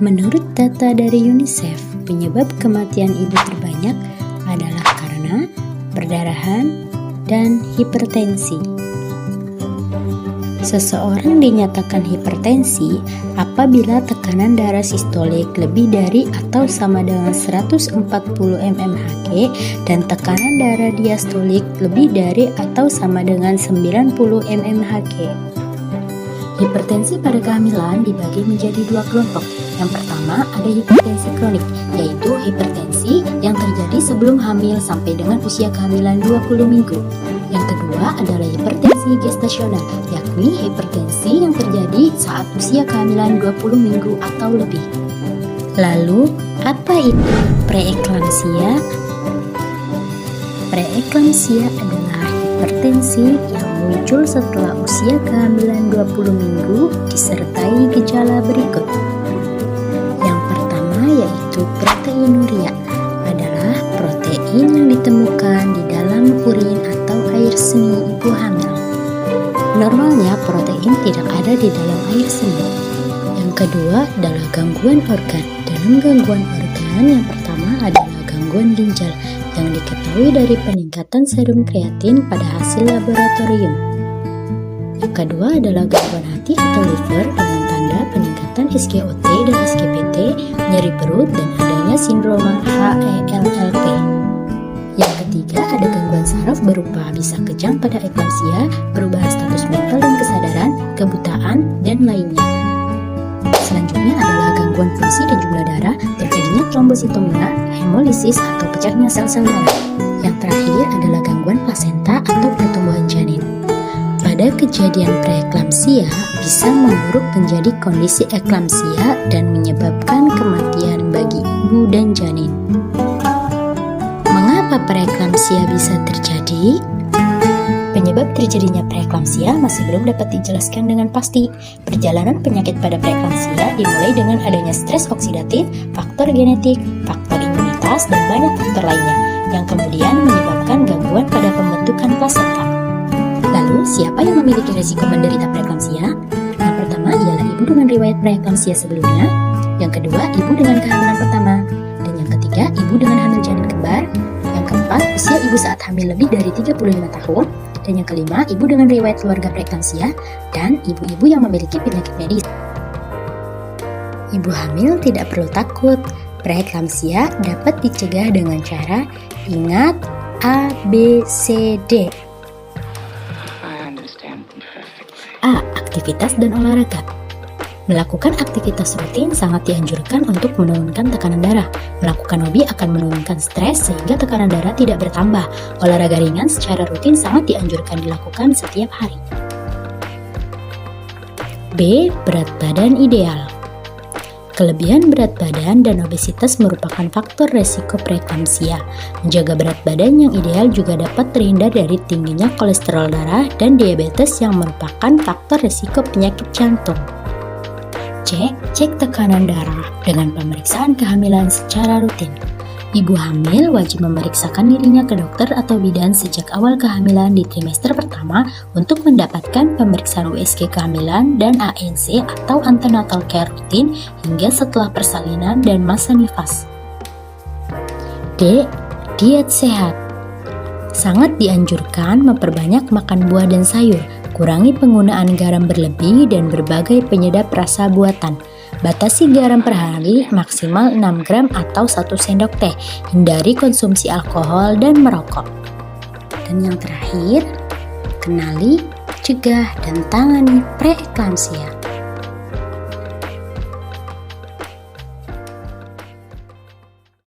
Menurut data dari UNICEF, penyebab kematian ibu terbanyak adalah karena perdarahan dan hipertensi. Seseorang dinyatakan hipertensi apabila tekanan darah sistolik lebih dari atau sama dengan 140 mmHg dan tekanan darah diastolik lebih dari atau sama dengan 90 mmHg. Hipertensi pada kehamilan dibagi menjadi dua kelompok. Yang pertama ada hipertensi kronik, yaitu hipertensi yang terjadi sebelum hamil sampai dengan usia kehamilan 20 minggu. Yang kedua adalah hipertensi gestasional, yakni hipertensi yang terjadi saat usia kehamilan 20 minggu atau lebih. Lalu, apa itu preeklamsia? Preeklamsia adalah hipertensi yang muncul setelah usia kehamilan 20 minggu disertai gejala berikut. Yang pertama yaitu proteinuria, adalah protein yang ditemukan di dalam urin atau air seni ibu hamil. Normalnya protein tidak ada di dalam air seni. Yang kedua adalah gangguan organ. Dalam gangguan organ yang pertama adalah gangguan ginjal yang diketahui dari peningkatan serum kreatin pada hasil laboratorium. Yang kedua adalah gangguan hati atau liver dengan tanda peningkatan SGOT dan SGPT, nyeri perut, dan adanya sindrom HELLP. Yang ketiga ada gangguan saraf berupa bisa kejang pada eklamsia, perubahan status mental dan kesadaran, kebutaan, dan lainnya. Selanjutnya adalah gangguan fungsi dan jumlah darah, terjadinya trombositomia, hemolisis atau pecahnya sel-sel darah. Yang terakhir adalah gangguan plasenta atau pertumbuhan janin. Pada kejadian preeklamsia bisa memburuk menjadi kondisi eklamsia dan menyebabkan kematian bagi ibu dan janin. Mengapa preeklamsia bisa terjadi? Penyebab terjadinya preeklamsia masih belum dapat dijelaskan dengan pasti. Perjalanan penyakit pada preeklamsia dimulai dengan adanya stres oksidatif, faktor genetik, faktor imunitas, dan banyak faktor lainnya yang kemudian menyebabkan gangguan pada pembentukan plasenta. Lalu, siapa yang memiliki risiko menderita preeklamsia? Yang pertama ialah ibu dengan riwayat preeklamsia sebelumnya, yang kedua ibu dengan kehamilan pertama, dan yang ketiga ibu dengan hamil janin kembar, yang keempat usia ibu saat hamil lebih dari 35 tahun, dan yang kelima ibu dengan riwayat keluarga preeklamsia, dan ibu-ibu yang memiliki penyakit medis. Ibu hamil tidak perlu takut. Preeklamsia dapat dicegah dengan cara ingat A, B, C, D. A. Aktivitas dan olahraga. Melakukan aktivitas rutin sangat dianjurkan untuk menurunkan tekanan darah. Melakukan hobi akan menurunkan stres sehingga tekanan darah tidak bertambah. Olahraga ringan secara rutin sangat dianjurkan dilakukan setiap hari. B. Berat badan ideal. Kelebihan berat badan dan obesitas merupakan faktor resiko preeklamsia. Menjaga berat badan yang ideal juga dapat terhindar dari tingginya kolesterol darah dan diabetes yang merupakan faktor resiko penyakit jantung. C. Cek tekanan darah dengan pemeriksaan kehamilan secara rutin. Ibu hamil wajib memeriksakan dirinya ke dokter atau bidan sejak awal kehamilan di trimester pertama untuk mendapatkan pemeriksaan USG kehamilan dan ANC atau antenatal care rutin hingga setelah persalinan dan masa nifas. D. Diet sehat. Sangat dianjurkan memperbanyak makan buah dan sayur, kurangi penggunaan garam berlebih dan berbagai penyedap rasa buatan. Batasi garam per hari maksimal 6 gram atau 1 sendok teh. Hindari konsumsi alkohol dan merokok. Dan yang terakhir, kenali, cegah, dan tangani preeklamsia.